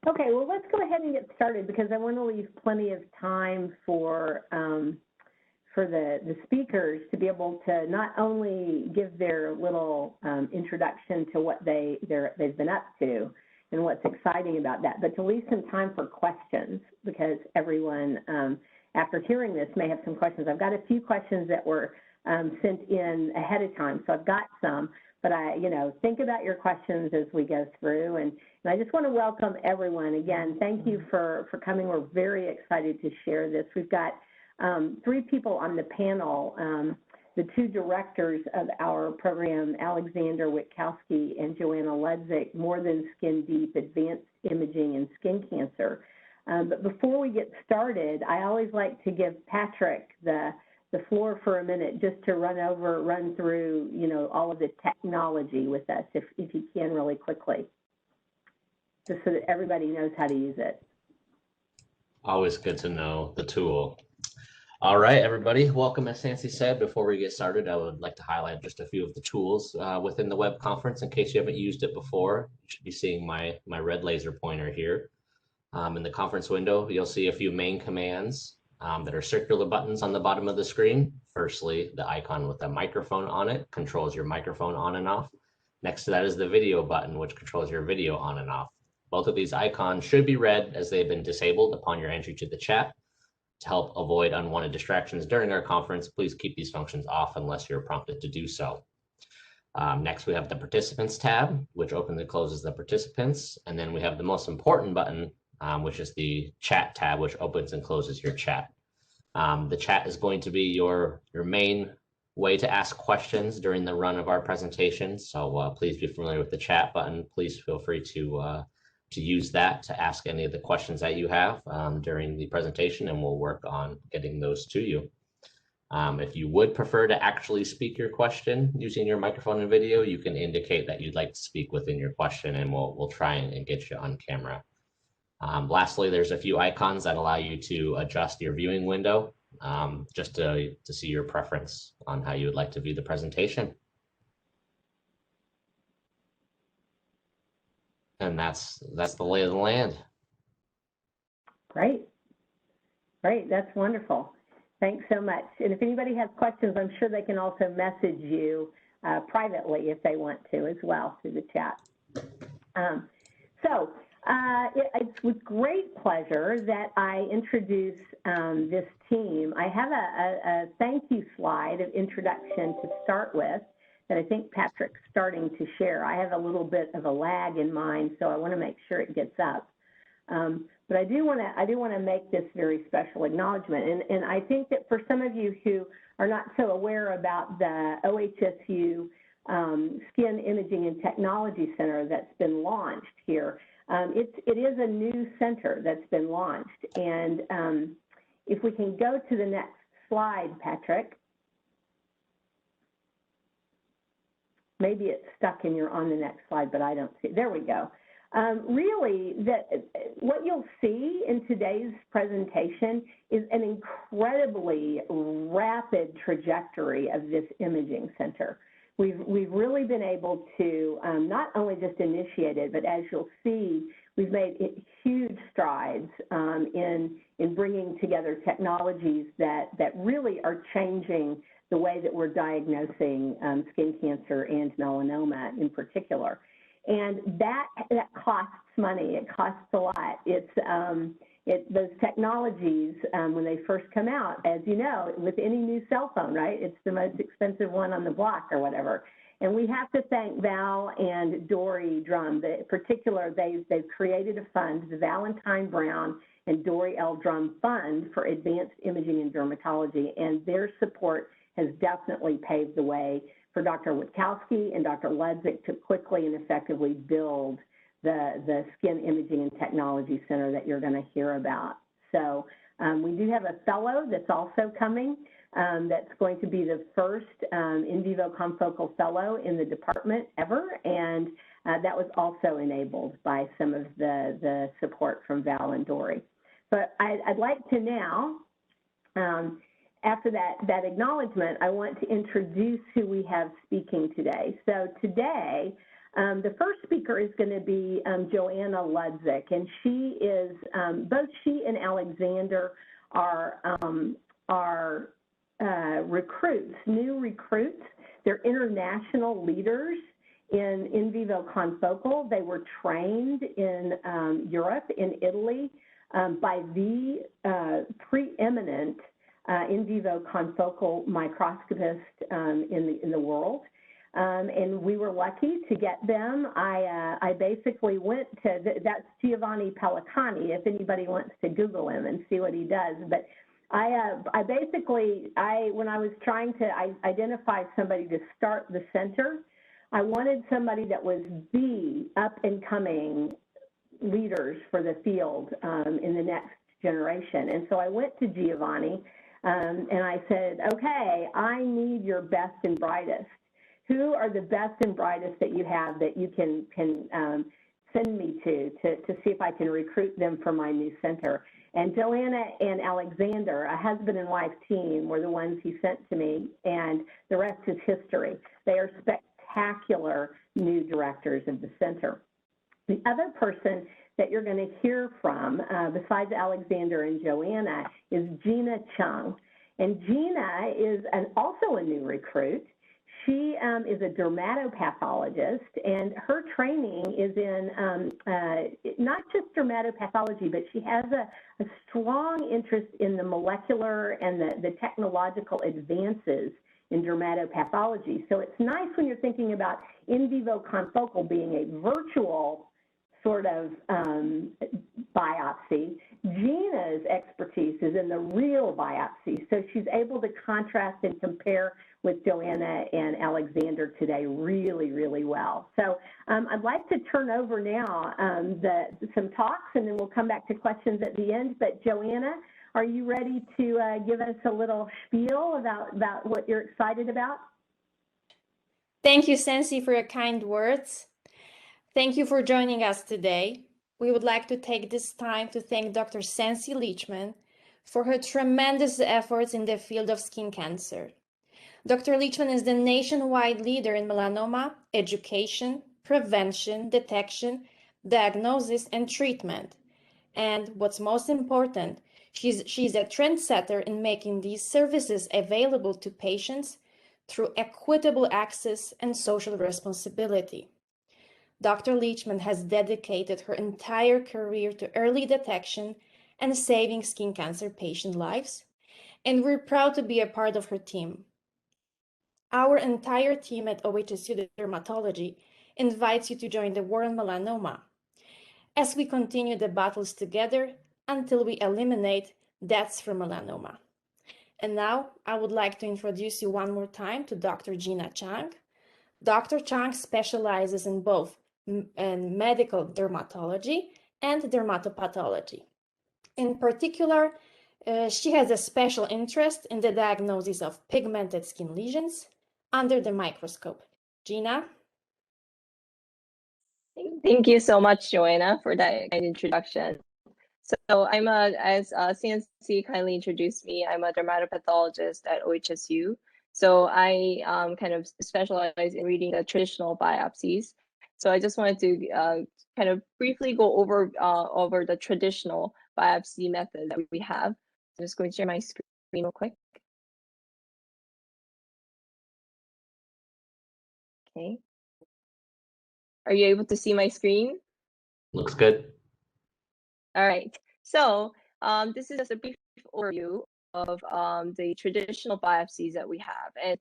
Okay, well, let's go ahead and get started because I want to leave plenty of time for the speakers to be able to not only give their little introduction to what they've been up to and what's exciting about that, but to leave some time for questions because everyone, after hearing this, may have some questions. I've got a few questions that were sent in ahead of time, so I've got some, but think about your questions as we go through. And I just want to welcome everyone. Again, thank you for coming. We're very excited to share this. We've got 3 people on the panel, the 2 directors of our program, Alexander Witkowski and Joanna Ledzik, More Than Skin Deep, Advanced Imaging and Skin Cancer. But before we get started, I always like to give Patrick the floor for a minute just to run through, all of the technology with us, if you can really quickly, just so that everybody knows how to use it. Always good to know the tool. All right, everybody, welcome. As Nancy said, before we get started, I would like to highlight just a few of the tools within the web conference. In case you haven't used it before, you should be seeing my red laser pointer here. In the conference window, you'll see a few main commands that are circular buttons on the bottom of the screen. Firstly, the icon with the microphone on it controls your microphone on and off. Next to that is the video button, which controls your video on and off. Both of these icons should be red as they've been disabled upon your entry to the chat. To help avoid unwanted distractions during our conference, please keep these functions off unless you're prompted to do so. Next, we have the Participants tab, which opens and closes the participants. And then we have the most important button, which is the Chat tab, which opens and closes your chat. The chat is going to be your main way to ask questions during the run of our presentation. So please be familiar with the chat button. Please feel free to use that to ask any of the questions that you have during the presentation, and we'll work on getting those to you. If you would prefer to actually speak your question using your microphone and video, you can indicate that you'd like to speak within your question, and we'll try and get you on camera. Lastly, there's a few icons that allow you to adjust your viewing window just to see your preference on how you would like to view the presentation. And that's the lay of the land. Great. That's wonderful. Thanks so much. And if anybody has questions, I'm sure they can also message you privately if they want to as well through the chat. It's with great pleasure that I introduce this team. I have a thank you slide of introduction to start with that I think Patrick's starting to share. I have a little bit of a lag in mine, so I want to make sure it gets up. But I do want to make this very special acknowledgement, and I think that for some of you who are not so aware about the OHSU Skin Imaging and Technology Center that's been launched here, it is a new center that's been launched, and if we can go to the next slide, Patrick. Maybe it's stuck and you're on the next slide, but I don't see it. There we go. Really, what you'll see in today's presentation is an incredibly rapid trajectory of this imaging center. We've really been able to not only just initiate it, but as you'll see, we've made huge strides in bringing together technologies that really are changing the way that we're diagnosing skin cancer and melanoma in particular. And that costs money. It costs a lot. Those technologies, when they first come out, as you know, with any new cell phone, right, it's the most expensive one on the block or whatever. And we have to thank Val and Dory Drum. In particular, they've created a fund, the Valentine Brown and Dory L. Drum Fund for Advanced Imaging and Dermatology, and their support has definitely paved the way for Dr. Witkowski and Dr. Ledzik to quickly and effectively build the Skin Imaging and Technology Center that you're going to hear about. So we do have a fellow that's also coming that's going to be the first in vivo confocal fellow in the department ever, and that was also enabled by some of the support from Val and Dory. But I'd like to now, after that acknowledgement, I want to introduce who we have speaking today. So today, The first speaker is going to be Joanna Ludzik, and she is, both she and Alexander are recruits, new recruits. They're international leaders in vivo confocal. They were trained in Europe, in Italy, by the preeminent in vivo confocal microscopist in the world. And we were lucky to get them. I basically went to, that's Giovanni Pellicani, if anybody wants to Google him and see what he does. But I basically, when I was trying to identify somebody to start the center, I wanted somebody that was the up-and-coming leaders for the field in the next generation. And so I went to Giovanni and I said, okay, I need your best and brightest. Who are the best and brightest that you have that you can send me to see if I can recruit them for my new center? And Joanna and Alexander, a husband and wife team, were the ones he sent to me, and the rest is history. They are spectacular new directors of the center. The other person that you're going to hear from, besides Alexander and Joanna, is Gina Chung. And Gina is also a new recruit. She is a dermatopathologist, and her training is in not just dermatopathology, but she has a strong interest in the molecular and the technological advances in dermatopathology. So it's nice when you're thinking about in vivo confocal being a virtual sort of biopsy. Gina's expertise is in the real biopsy, so she's able to contrast and compare with Joanna and Alexander today really, really well. So I'd like to turn over now some talks, and then we'll come back to questions at the end. But Joanna, are you ready to give us a little spiel about what you're excited about? Thank you, Sancy, for your kind words. Thank you for joining us today. We would like to take this time to thank Dr. Sancy Leachman for her tremendous efforts in the field of skin cancer. Dr. Leachman is the nationwide leader in melanoma education, prevention, detection, diagnosis, and treatment. And what's most important, she's a trendsetter in making these services available to patients through equitable access and social responsibility. Dr. Leachman has dedicated her entire career to early detection and saving skin cancer patient lives, and we're proud to be a part of her team. Our entire team at OHSU Dermatology invites you to join the war on melanoma as we continue the battles together until we eliminate deaths from melanoma. And now I would like to introduce you one more time to Dr. Gina Chung. Dr. Chung specializes in both medical dermatology and dermatopathology. In particular, she has a special interest in the diagnosis of pigmented skin lesions under the microscope. Gina? Thank you so much, Joanna, for that kind introduction. So I'm as Sancy kindly introduced me, I'm a dermatopathologist at OHSU. So I kind of specialize in reading the traditional biopsies. So I just wanted to kind of briefly go over the traditional biopsy method that we have. I'm just going to share my screen real quick. Okay. Are you able to see my screen? Looks good. All right. So this is just a brief overview of the traditional biopsies that we have.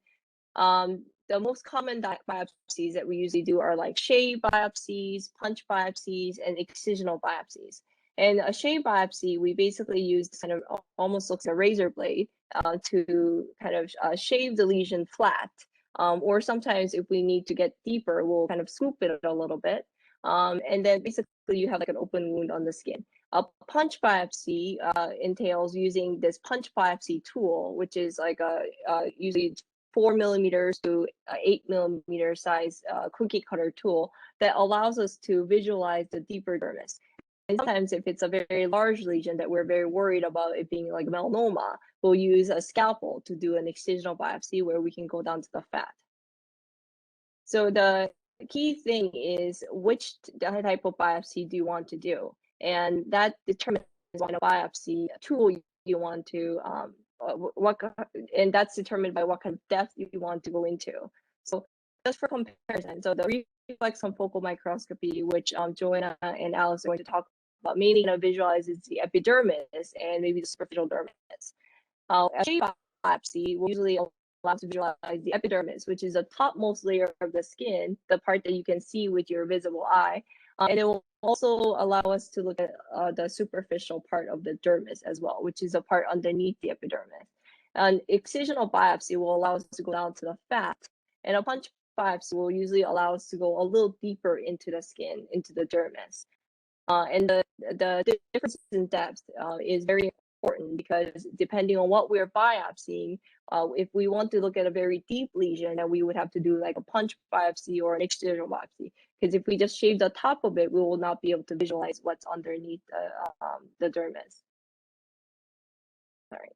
And the most common biopsies that we usually do are like shave biopsies, punch biopsies, and excisional biopsies. And a shave biopsy, we basically use kind of almost looks like a razor blade to kind of shave the lesion flat. Or sometimes if we need to get deeper, we'll kind of scoop it a little bit. And then basically you have like an open wound on the skin. A punch biopsy entails using this punch biopsy tool, which is like usually 4 millimeters to 8 millimeter size cookie cutter tool that allows us to visualize the deeper dermis. And sometimes if it's a very large lesion that we're very worried about it being like melanoma, we'll use a scalpel to do an excisional biopsy where we can go down to the fat. So the key thing is which type of biopsy do you want to do, and that determines what kind of biopsy tool you want to and that's determined by what kind of depth you want to go into. So just for comparison, so the reflex confocal microscopy, which Joanna and Alice are going to talk about, mainly visualizes the epidermis and maybe the superficial dermis. A shape biopsy will usually allow us to visualize the epidermis, which is the topmost layer of the skin, the part that you can see with your visible eye. And it will also allow us to look at the superficial part of the dermis as well, which is the part underneath the epidermis. An excisional biopsy will allow us to go down to the fat, and a punch biopsy will usually allow us to go a little deeper into the skin, into the dermis. And the difference in depth is very important, because depending on what we're biopsying, if we want to look at a very deep lesion, then we would have to do like a punch biopsy or an excisional biopsy. Because if we just shave the top of it, we will not be able to visualize what's underneath the dermis. All right.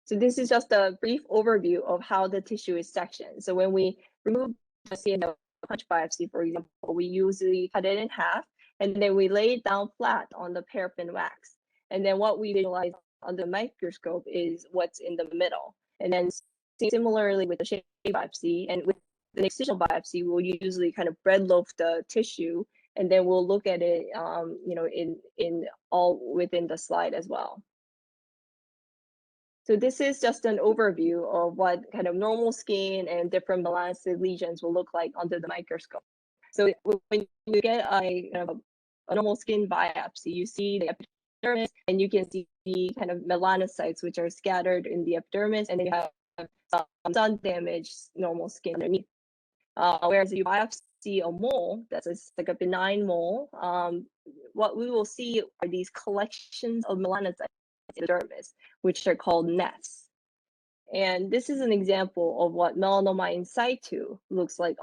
So this is just a brief overview of how the tissue is sectioned. So when we remove the skin of punch biopsy, for example, we usually cut it in half, and then we lay it down flat on the paraffin wax. And then what we visualize under the microscope is what's in the middle. And then similarly with the shape biopsy and with the excisional biopsy, we'll usually kind of bread loaf the tissue, and then we'll look at it, in all within the slide as well. So this is just an overview of what kind of normal skin and different melanocyte lesions will look like under the microscope. So when you get a normal skin biopsy, you see the epidermis, and you can see the kind of melanocytes which are scattered in the epidermis, and then you have some sun-damaged normal skin underneath. Whereas if you biopsy a mole, that's like a benign mole, what we will see are these collections of melanocytes in the dermis, which are called nephs. And this is an example of what melanoma in situ looks like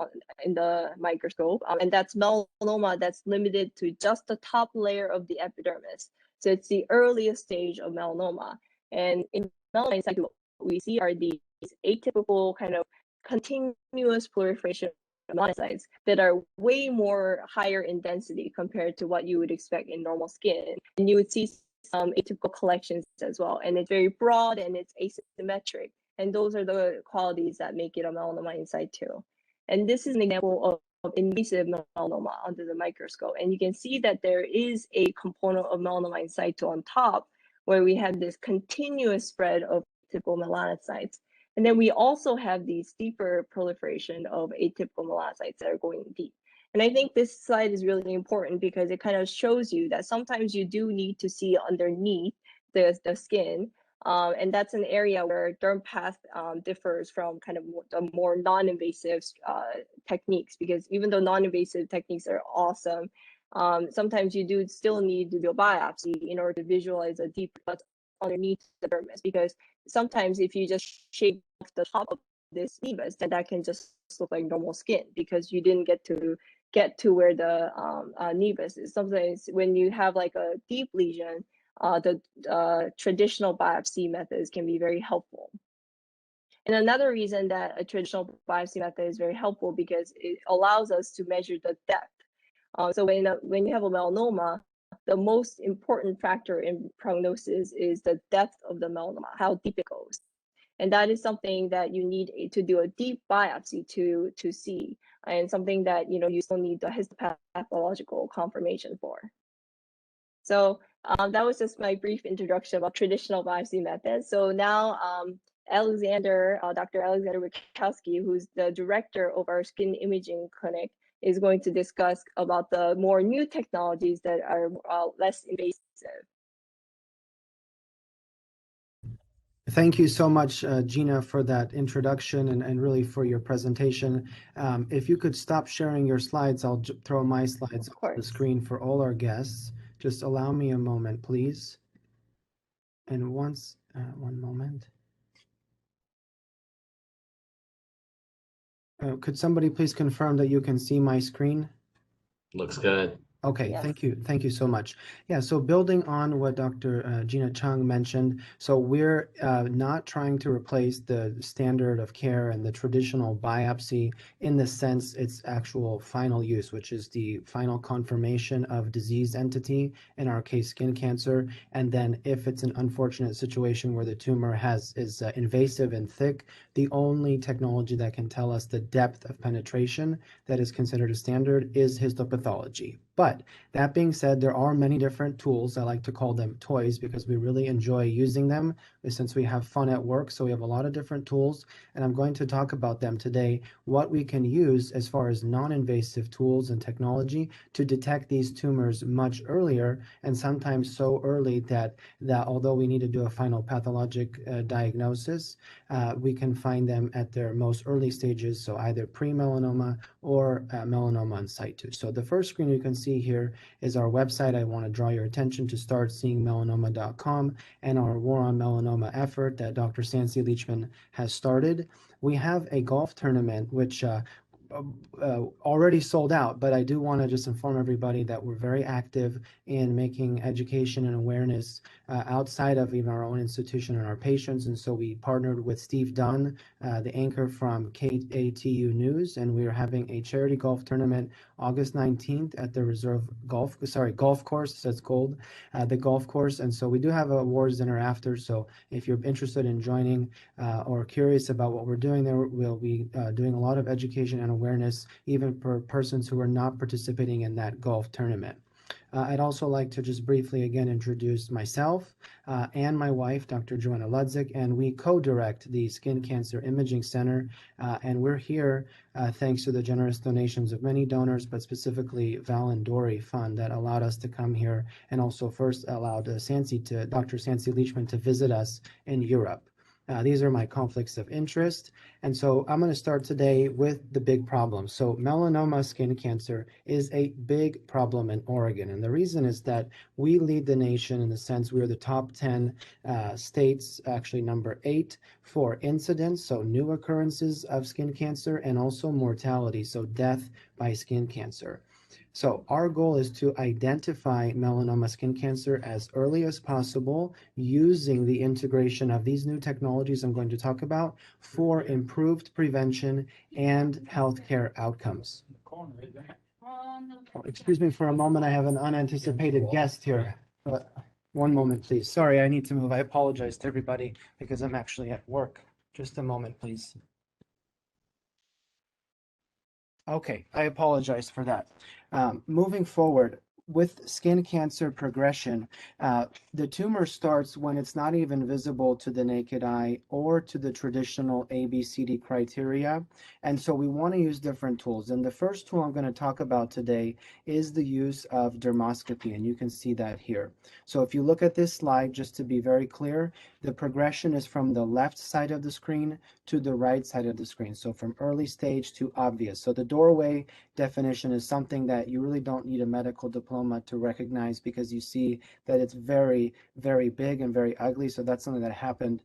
in the microscope. And that's melanoma that's limited to just the top layer of the epidermis. So it's the earliest stage of melanoma. And in melanoma in situ, what we see are these atypical kind of continuous proliferation of melanocytes that are way more higher in density compared to what you would expect in normal skin. And you would see some atypical collections as well, and it's very broad and it's asymmetric, and those are the qualities that make it a melanoma in situ. And this is an example of invasive melanoma under the microscope, and you can see that there is a component of melanoma in situ on top, where we have this continuous spread of atypical melanocytes, and then we also have these deeper proliferation of atypical melanocytes that are going deep. And I think this slide is really important because it kind of shows you that sometimes you do need to see underneath the skin. And that's an area where DermPath differs from kind of the more non-invasive techniques, because even though non-invasive techniques are awesome, sometimes you do still need to do a biopsy in order to visualize a deep what's underneath the dermis, because sometimes if you just shave off the top of this nevus, then that can just look like normal skin because you didn't get to where the nevus is. Sometimes when you have like a deep lesion, the traditional biopsy methods can be very helpful. And another reason that a traditional biopsy method is very helpful because it allows us to measure the depth. So when you have a melanoma, the most important factor in prognosis is the depth of the melanoma, how deep it goes. And that is something that you need to do a deep biopsy to see, and something that you still need the histopathological confirmation for. So that was just my brief introduction about traditional biopsy methods. So now Dr. Alexander Witkowski, who's the director of our skin imaging clinic, is going to discuss about the more new technologies that are less invasive. Thank you so much, Gina, for that introduction and really for your presentation. If you could stop sharing your slides, I'll throw my slides on the screen for all our guests. Just allow me a moment, please. And one moment. Could somebody please confirm that you can see my screen? Looks good. Okay, Yes. thank you so much. Yeah, so building on what Dr. Gina Chung mentioned, so we're not trying to replace the standard of care and the traditional biopsy in the sense its actual final use, which is the final confirmation of disease entity, in our case, skin cancer. And then if it's an unfortunate situation where the tumor is invasive and thick, the only technology that can tell us the depth of penetration that is considered a standard is histopathology. But that being said, there are many different tools. I like to call them toys because we really enjoy using them since we have fun at work. So we have a lot of different tools, and I'm going to talk about them today, what we can use as far as non-invasive tools and technology to detect these tumors much earlier, and sometimes so early that although we need to do a final pathologic diagnosis, we can find them at their most early stages, so either pre-melanoma or melanoma in situ. So the first screen you can see here is our website. I want to draw your attention to startseeingmelanoma.com and our War on Melanoma effort that Dr. Sansi Leachman has started. We have a golf tournament which already sold out, but I do want to just inform everybody that we're very active in making education and awareness outside of even our own institution and our patients. And so we partnered with Steve Dunn, the anchor from KATU News, and we are having a charity golf tournament August 19th at the golf course, that's gold, the golf course. And so we do have a awards dinner after. So if you're interested in joining or curious about what we're doing there, we'll be doing a lot of education and awareness, even for persons who are not participating in that golf tournament. I'd also like to just briefly again introduce myself and my wife, Dr. Joanna Ludzik, and we co-direct the Skin Cancer Imaging Center, and we're here thanks to the generous donations of many donors, but specifically Val and Dory Fund that allowed us to come here, and also first allowed Dr. Sansi Leachman to visit us in Europe. These are my conflicts of interest. And so I'm going to start today with the big problem. So melanoma skin cancer is a big problem in Oregon. And the reason is that we lead the nation in the sense we are the top 10 states, actually number 8 for incidence, so new occurrences of skin cancer, and also mortality, so death by skin cancer. So our goal is to identify melanoma skin cancer as early as possible using the integration of these new technologies I'm going to talk about for improved prevention and healthcare outcomes. Excuse me for a moment, I have an unanticipated guest here. But one moment, please. Sorry, I need to move. I apologize to everybody because I'm actually at work. Just a moment, please. Okay, I apologize for that. Moving forward, with skin cancer progression, the tumor starts when it's not even visible to the naked eye or to the traditional ABCD criteria. And so we want to use different tools. And the first tool I'm going to talk about today is the use of dermoscopy. And you can see that here. So if you look at this slide, just to be very clear, the progression is from the left side of the screen to the right side of the screen. So from early stage to obvious. So the doorway definition is something that you really don't need a medical diploma to recognize because you see that it's very, very big and very ugly. So that's something that happened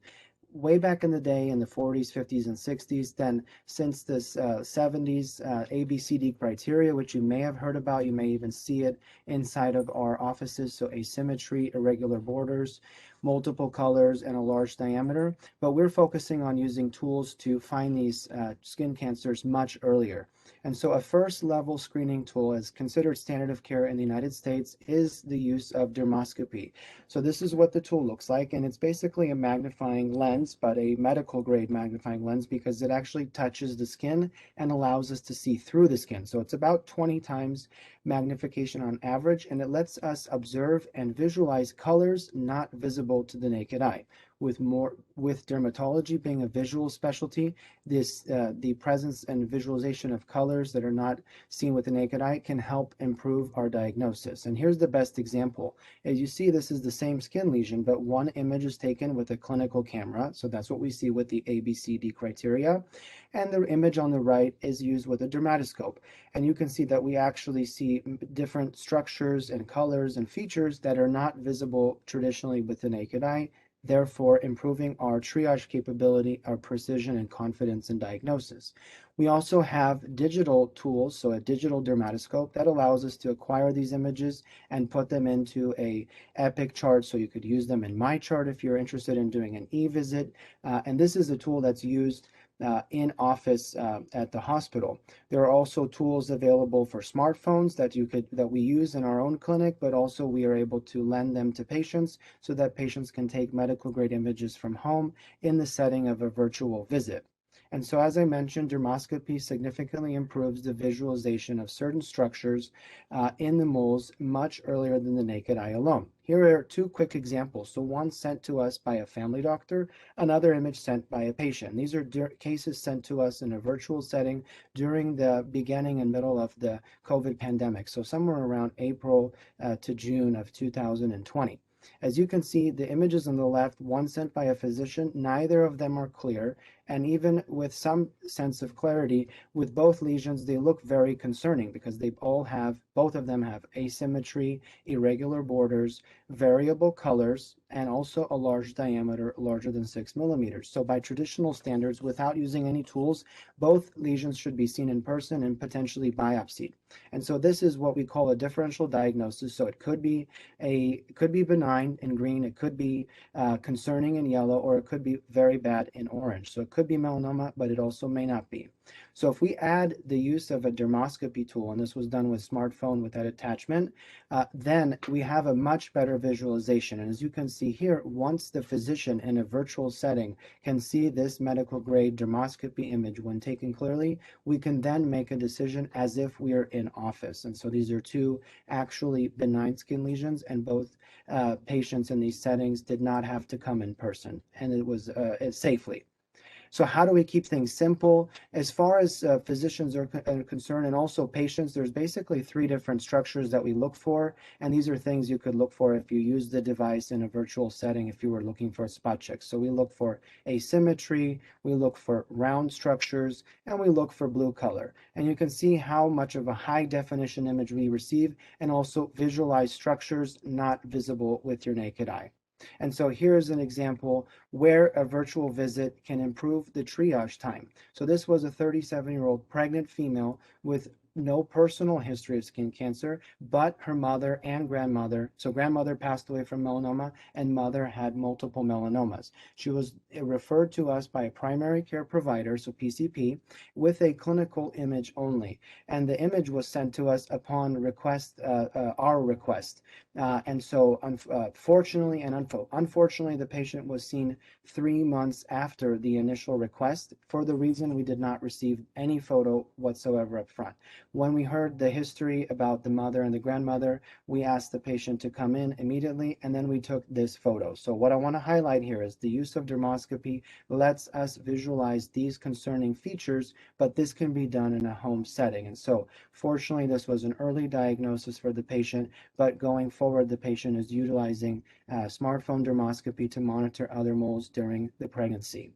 way back in the day in the 40s, 50s, and 60s. Then since the 70s, ABCD criteria, which you may have heard about, you may even see it inside of our offices. So asymmetry, irregular borders, multiple colors, and a large diameter. But we're focusing on using tools to find these skin cancers much earlier. And so a first level screening tool as considered standard of care in the United States is the use of dermoscopy. So this is what the tool looks like, and it's basically a magnifying lens, but a medical grade magnifying lens because it actually touches the skin and allows us to see through the skin. So it's about 20 times magnification on average, and it lets us observe and visualize colors not visible to the naked eye. With dermatology being a visual specialty, the presence and visualization of colors that are not seen with the naked eye can help improve our diagnosis. And here's the best example. As you see, this is the same skin lesion, but one image is taken with a clinical camera. So that's what we see with the ABCD criteria. And the image on the right is used with a dermatoscope. And you can see that we actually see different structures and colors and features that are not visible traditionally with the naked eye. therefore improving our triage capability, our precision and confidence in diagnosis. We also have digital tools, so a digital dermatoscope that allows us to acquire these images and put them into a Epic chart, so you could use them in MyChart if you're interested in doing an e-visit. And this is a tool that's used in office at the hospital. There are also tools available for smartphones that we use in our own clinic, but also we are able to lend them to patients so that patients can take medical grade images from home in the setting of a virtual visit. And so, as I mentioned, dermoscopy significantly improves the visualization of certain structures in the moles much earlier than the naked eye alone. Here are two quick examples. So one sent to us by a family doctor, another image sent by a patient. These are cases sent to us in a virtual setting during the beginning and middle of the COVID pandemic. So somewhere around April to June of 2020. As you can see, the images on the left, one sent by a physician, neither of them are clear. And even with some sense of clarity, with both lesions, they look very concerning because both of them have asymmetry, irregular borders, variable colors, and also a large diameter larger than 6 millimeters. So by traditional standards, without using any tools, both lesions should be seen in person and potentially biopsied. And so this is what we call a differential diagnosis. So it could be benign in green, it could be concerning in yellow, or it could be very bad in orange. So it could be melanoma, but it also may not be. So if we add the use of a dermoscopy tool, and this was done with smartphone with that attachment, then we have a much better visualization. And as you can see here, once the physician in a virtual setting can see this medical grade dermoscopy image when taken clearly, we can then make a decision as if we are in office. And so these are two actually benign skin lesions, and both patients in these settings did not have to come in person, and it was safely. So how do we keep things simple? As far as physicians are concerned, and also patients, there's basically three different structures that we look for. And these are things you could look for if you use the device in a virtual setting, if you were looking for a spot check. So we look for asymmetry, we look for round structures, and we look for blue color. And you can see how much of a high definition image we receive, and also visualize structures not visible with your naked eye. And so here's an example where a virtual visit can improve the triage time. So this was a 37-year-old pregnant female with no personal history of skin cancer, but her mother and grandmother. So grandmother passed away from melanoma, and mother had multiple melanomas. She was referred to us by a primary care provider, so PCP, with a clinical image only. And the image was sent to us upon request, our request. And so fortunately and unfortunately, the patient was seen 3 months after the initial request for the reason we did not receive any photo whatsoever up front. When we heard the history about the mother and the grandmother, we asked the patient to come in immediately, and then we took this photo. So what I want to highlight here is the use of dermoscopy lets us visualize these concerning features, but this can be done in a home setting. And so fortunately, this was an early diagnosis for the patient, but going forward, the patient is utilizing smartphone dermoscopy to monitor other moles during the pregnancy.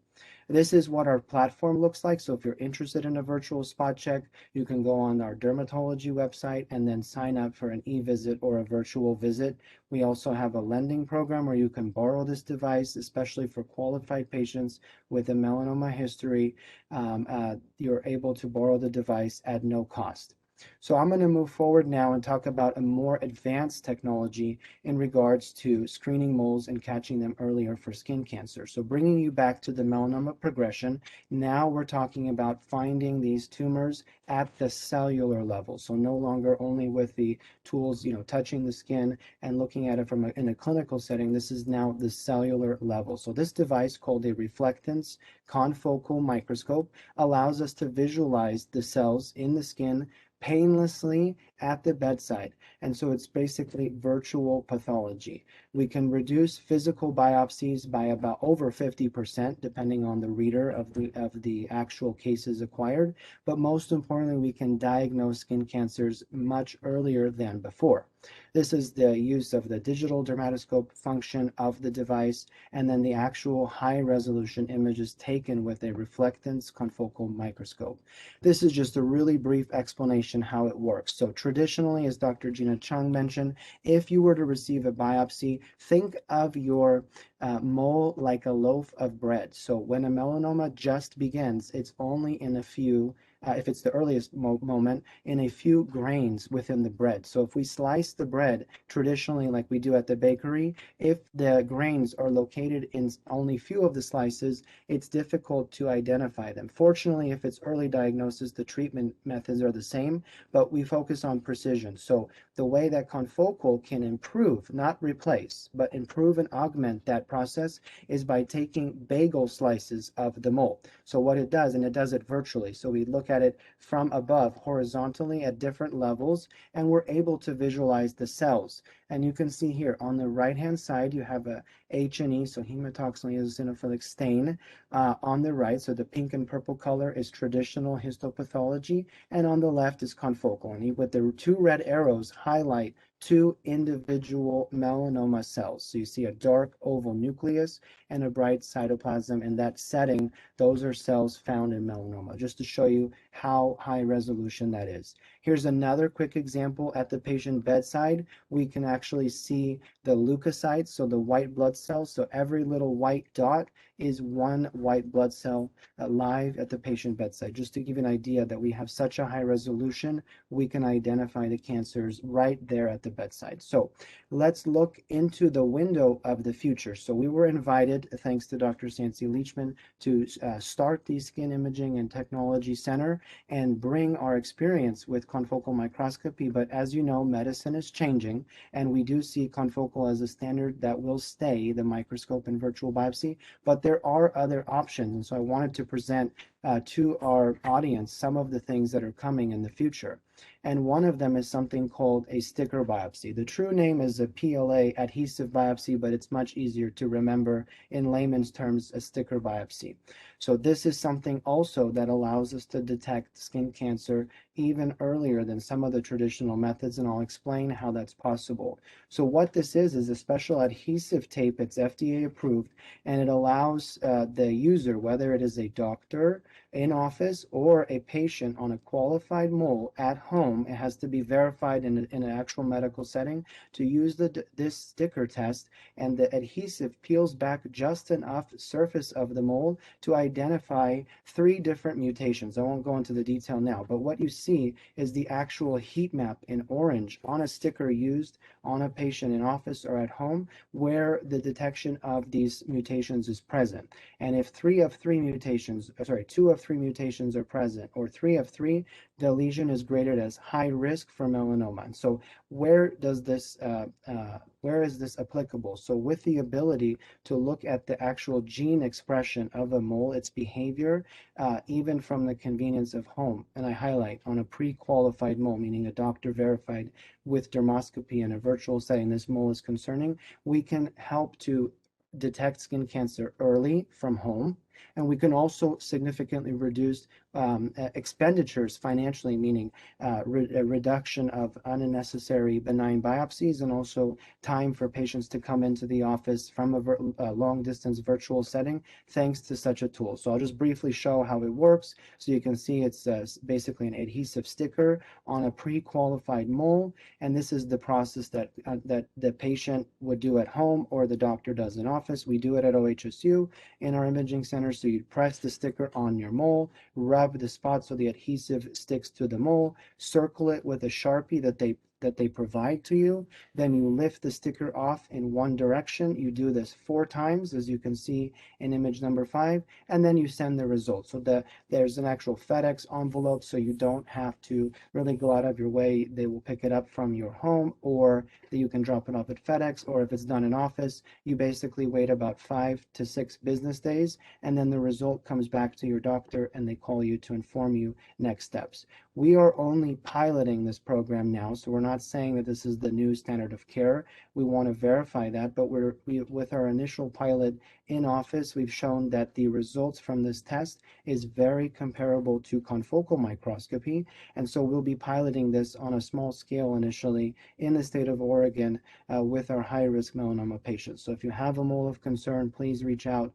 This is what our platform looks like. So if you're interested in a virtual spot check, you can go on our dermatology website and then sign up for an e-visit or a virtual visit. We also have a lending program where you can borrow this device, especially for qualified patients with a melanoma history. You're able to borrow the device at no cost. So I'm going to move forward now and talk about a more advanced technology in regards to screening moles and catching them earlier for skin cancer. So bringing you back to the melanoma progression, now we're talking about finding these tumors at the cellular level. So no longer only with the tools, touching the skin and looking at it in a clinical setting. This is now the cellular level. So this device, called a reflectance confocal microscope, allows us to visualize the cells in the skin painlessly at the bedside. And so it's basically virtual pathology. We can reduce physical biopsies by about over 50%, depending on the reader of the actual cases acquired. But most importantly, we can diagnose skin cancers much earlier than before. This is the use of the digital dermatoscope function of the device, and then the actual high resolution images taken with a reflectance confocal microscope. This is just a really brief explanation how it works. So traditionally, as Dr. Gina Chung mentioned, if you were to receive a biopsy, think of your mole like a loaf of bread. So when a melanoma just begins, it's only in a few, if it's the earliest moment, in a few grains within the bread. So if we slice the bread traditionally like we do at the bakery, if the grains are located in only few of the slices, it's difficult to identify them. Fortunately, if it's early diagnosis, the treatment methods are the same, but we focus on precision. So the way that confocal can improve, not replace, but improve and augment that process is by taking bagel slices of the mole. So what it does, and it does it virtually, so we look at it from above horizontally at different levels, and we're able to visualize the cells. And you can see here on the right hand side you have a H&E, so hematoxylin eosinophilic stain on the right. So the pink and purple color is traditional histopathology, and on the left is confocal. And with the two red arrows highlight two individual melanoma cells. So you see a dark oval nucleus and a bright cytoplasm in that setting. Those are cells found in melanoma, just to show you how high resolution that is. Here's another quick example. At the patient bedside, we can actually see the leukocytes, so the white blood cells. So every little white dot is one white blood cell live at the patient bedside. Just to give you an idea that we have such a high resolution, we can identify the cancers right there at the bedside. So let's look into the window of the future. So we were invited, thanks to Dr. Sancy Leachman, to start the Skin Imaging and Technology Center and bring our experience with confocal microscopy. But as you know, medicine is changing, and we do see confocal as a standard that will stay, the microscope and virtual biopsy, but there are other options. And so I wanted to present to our audience some of the things that are coming in the future. And one of them is something called a sticker biopsy. The true name is a PLA adhesive biopsy, but it's much easier to remember in layman's terms, a sticker biopsy. So this is something also that allows us to detect skin cancer even earlier than some of the traditional methods, and I'll explain how that's possible. So what this is a special adhesive tape. It's FDA approved, and it allows the user, whether it is a doctor in office or a patient on a qualified mole at home, it has to be verified in an actual medical setting, to use this sticker test, and the adhesive peels back just enough surface of the mole to identify 3 different mutations. I won't go into the detail now, but what you see is the actual heat map in orange on a sticker used on a patient in office or at home, where the detection of these mutations is present. And if 2 of 3 mutations are present, or 3 of 3, the lesion is graded as high risk for melanoma. And so where is this applicable? So with the ability to look at the actual gene expression of a mole, its behavior, even from the convenience of home, and I highlight on a pre-qualified mole, meaning a doctor verified with dermoscopy in a virtual setting, this mole is concerning, we can help to detect skin cancer early from home. And we can also significantly reduce expenditures financially, meaning a reduction of unnecessary benign biopsies, and also time for patients to come into the office from a long distance virtual setting, thanks to such a tool. So I'll just briefly show how it works. So you can see it's basically an adhesive sticker on a pre-qualified mole, and this is the process that the patient would do at home or the doctor does in office. We do it at OHSU in our imaging center. So you press the sticker on your mole, rub the spot so the adhesive sticks to the mole, circle it with a Sharpie that they provide to you. Then you lift the sticker off in one direction. You do this 4 times, as you can see in image number 5, and then you send the results. So there's an actual FedEx envelope, so you don't have to really go out of your way. They will pick it up from your home, or you can drop it off at FedEx, or if it's done in office, you basically wait about 5 to 6 business days, and then the result comes back to your doctor, and they call you to inform you next steps. We are only piloting this program now, so we're not saying that this is the new standard of care. We want to verify that, but with our initial pilot in office, we've shown that the results from this test is very comparable to confocal microscopy, and so we'll be piloting this on a small scale initially in the state of Oregon with our high-risk melanoma patients. So if you have a mole of concern, please reach out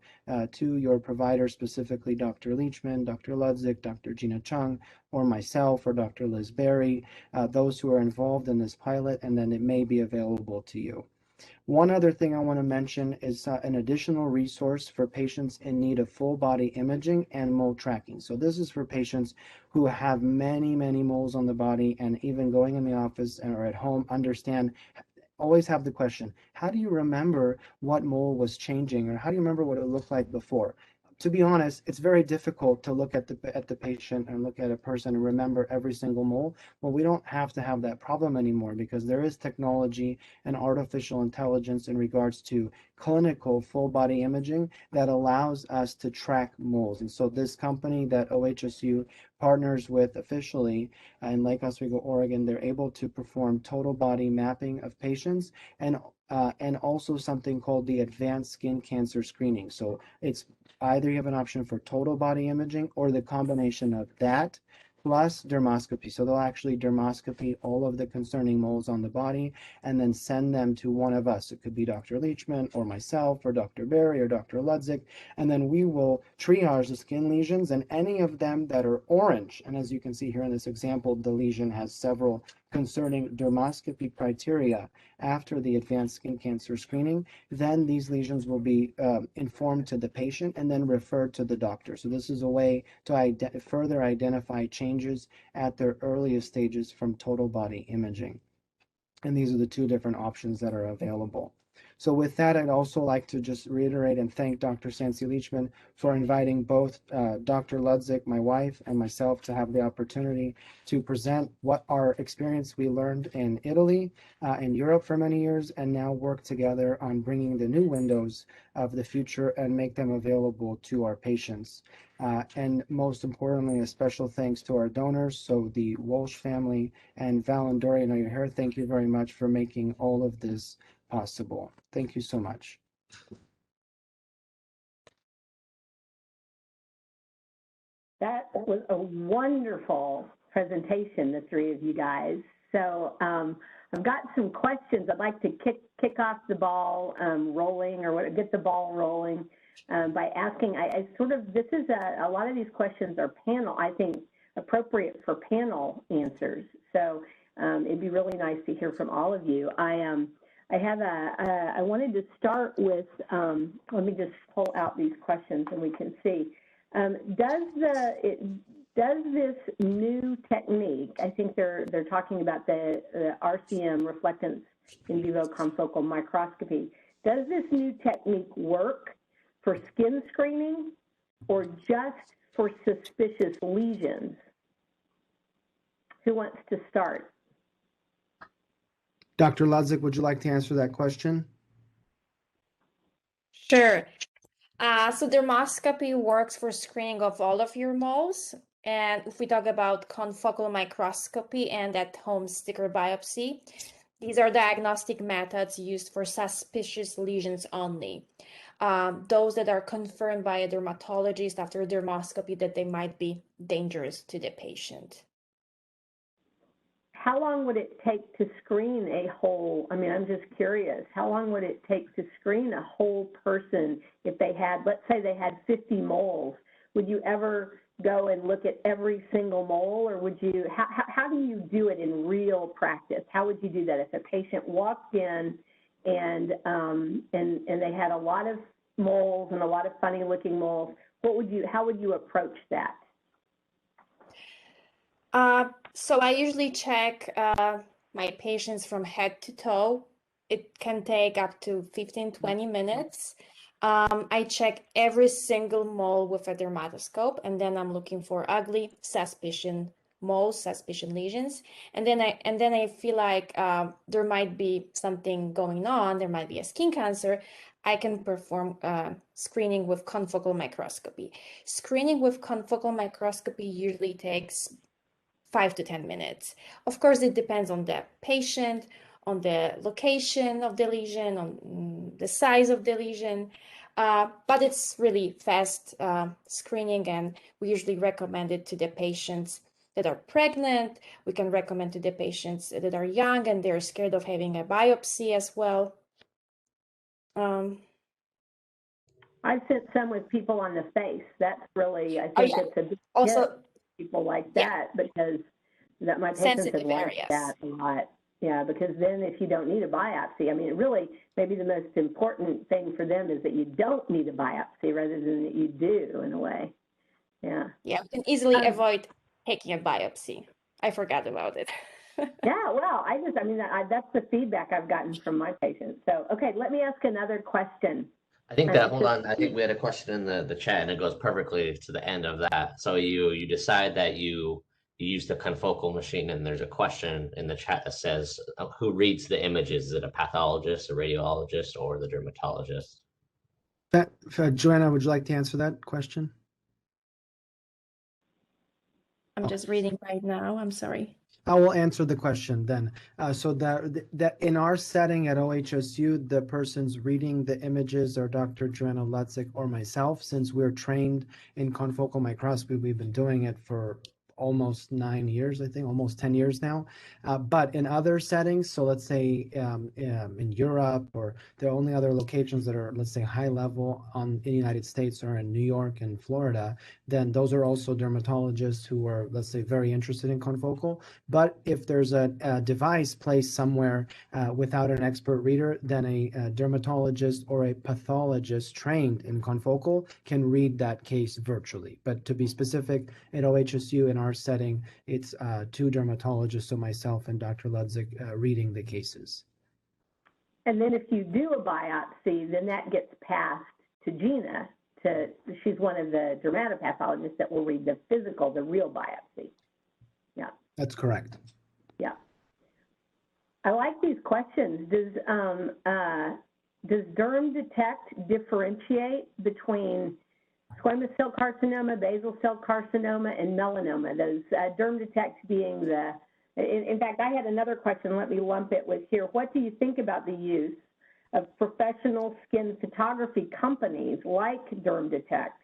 to your provider, specifically Dr. Leachman, Dr. Ludzik, Dr. Gina Chung, or myself or Dr. Liz Berry, those who are involved in this pilot, and then it may be available to you. One other thing I want to mention is an additional resource for patients in need of full body imaging and mole tracking. So this is for patients who have many, many moles on the body, and even going in the office or at home, always have the question, how do you remember what mole was changing, or how do you remember what it looked like before? To be honest, it's very difficult to look at the patient and look at a person and remember every single mole. Well, we don't have to have that problem anymore, because there is technology and artificial intelligence in regards to clinical full body imaging that allows us to track moles. And so this company that OHSU partners with officially in Lake Oswego, Oregon, they're able to perform total body mapping of patients, and also something called the advanced skin cancer screening. So it's either you have an option for total body imaging or the combination of that plus dermoscopy. So they'll actually dermoscopy all of the concerning moles on the body and then send them to one of us. It could be Dr. Leachman or myself or Dr. Berry or Dr. Ludzik, and then we will triage the skin lesions, and any of them that are orange, and as you can see here in this example, the lesion has several concerning dermoscopy criteria after the advanced skin cancer screening, then these lesions will be informed to the patient and then referred to the doctor. So this is a way to further identify changes at their earliest stages from total body imaging. And these are the two different options that are available. So with that, I'd also like to just reiterate and thank Dr. Sansi Leachman for inviting both Dr. Ludzik, my wife, and myself to have the opportunity to present what our experience we learned in Italy, in Europe for many years, and now work together on bringing the new windows of the future and make them available to our patients. And most importantly, a special thanks to our donors, so the Walsh family and Val and Dory, I know you're here. Thank you very much for making all of this possible. Thank you so much. That was a wonderful presentation, the three of you guys. So I've got some questions. I'd like to kick off the ball rolling, or get the ball rolling by asking. This is a lot of these questions are panel, I think, appropriate for panel answers. So it'd be really nice to hear from all of you. I wanted to start with, let me just pull out these questions and we can see. Does this new technique, I think they're talking about the RCM, reflectance in vivo confocal microscopy, does this new technique work for skin screening or just for suspicious lesions? Who wants to start? Dr. Ludzik, would you like to answer that question? Sure. So dermoscopy works for screening of all of your moles. And if we talk about confocal microscopy and at-home sticker biopsy, these are diagnostic methods used for suspicious lesions only. Those that are confirmed by a dermatologist after dermoscopy that they might be dangerous to the patient. How long would it take to screen a whole, I'm just curious, how long would it take to screen a whole person if they had, let's say they had 50 moles? Would you ever go and look at every single mole, or would you, how do you do it in real practice? How would you do that if a patient walked in and they had a lot of moles and a lot of funny looking moles? How would you approach that? So I usually check my patients from head to toe. It can take up to 15-20 minutes. I check every single mole with a dermatoscope, and then I'm looking for ugly suspicion moles, suspicion lesions. And then I feel like there might be something going on, there might be a skin cancer. I can perform screening with confocal microscopy. Screening with confocal microscopy usually takes 5 to 10 minutes. Of course, it depends on the patient, on the location of the lesion, on the size of the lesion, but it's really fast screening, and we usually recommend it to the patients that are pregnant. We can recommend to the patients that are young and they're scared of having a biopsy as well. I've sent some with people on the face. That's really, I think it's a big also, hit. people like Yeah. that because that my patients have Sensitive liked areas. that a lot. Yeah, because then if you don't need a biopsy, I mean, it really, maybe the most important thing for them is that you don't need a biopsy rather than that you do, in a way. Yeah. Yeah, we can easily Um, avoid taking a biopsy. I forgot about it. Yeah, well, I mean, that's the feedback I've gotten from my patients. So, okay, let me ask another question. I think All that, right, hold so- on, I think we had a question in the chat and it goes perfectly to the end of that. So you decide that you use the confocal machine, and there's a question in the chat that says, who reads the images? Is it a pathologist, a radiologist, or the dermatologist? Joanna, would you like to answer that question? I'm just reading right now. I'm sorry. I will answer the question then. So that in our setting at OHSU, the persons reading the images are Dr. Joanna Lutzik or myself. Since we're trained in confocal microscopy, we've been doing it for almost 9 years, I think, almost 10 years now. But in other settings, so let's say in Europe, or the only other locations that are, let's say, high level in the United States or in New York and Florida, then those are also dermatologists who are, let's say, very interested in confocal. But if there's a device placed somewhere without an expert reader, then a dermatologist or a pathologist trained in confocal can read that case virtually. But to be specific, at OHSU in our setting, it's two dermatologists, so myself and Dr. Ludzik, reading the cases. And then if you do a biopsy, then that gets passed to Gina. She's one of the dermatopathologists that will read the physical, the real biopsy. Yeah. That's correct. Yeah. I like these questions. Does DermDetect differentiate between squamous cell carcinoma, basal cell carcinoma, and melanoma? Those DermDetect being in fact, I had another question. Let me lump it with here. What do you think about the use of professional skin photography companies like DermDetect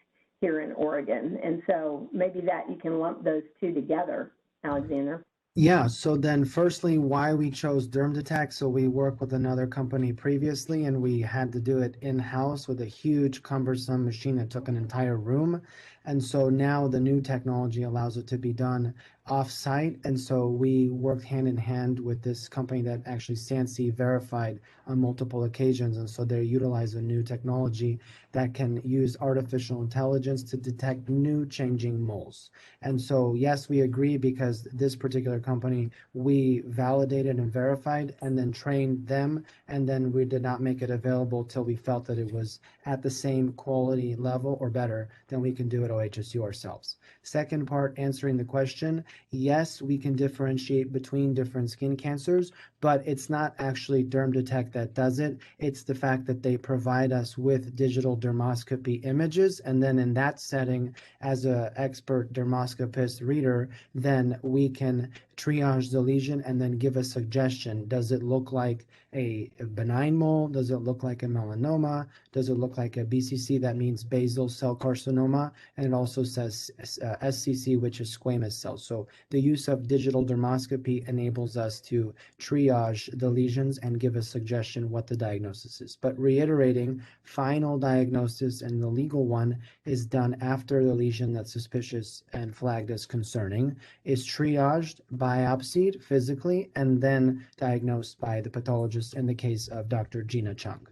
here in Oregon? And so maybe that you can lump those two together, Alexander. Yeah, so then firstly, why we chose DermDetect. So we worked with another company previously, and we had to do it in-house with a huge cumbersome machine that took an entire room. And so now the new technology allows it to be done off-site. And so we worked hand in hand with this company that actually Sansi verified on multiple occasions. And so they utilize a new technology that can use artificial intelligence to detect new changing moles. And so, yes, we agree, because this particular company, we validated and verified and then trained them. And then we did not make it available till we felt that it was at the same quality level or better than we can do at OHSU ourselves. Second part, answering the question, yes, we can differentiate between different skin cancers, but it's not actually DermDetect that does it. It's the fact that they provide us with digital dermoscopy images. And then in that setting, as an expert dermoscopist reader, then we can triage the lesion and then give a suggestion. Does it look like a benign mole? Does it look like a melanoma? Does it look like a BCC? That means basal cell carcinoma. And it also says SCC, which is squamous cells. So the use of digital dermoscopy enables us to triage the lesions and give a suggestion what the diagnosis is. But reiterating, final diagnosis and the legal one is done after the lesion that's suspicious and flagged as concerning is triaged, biopsied physically, and then diagnosed by the pathologist in the case of Dr. Gina Chung.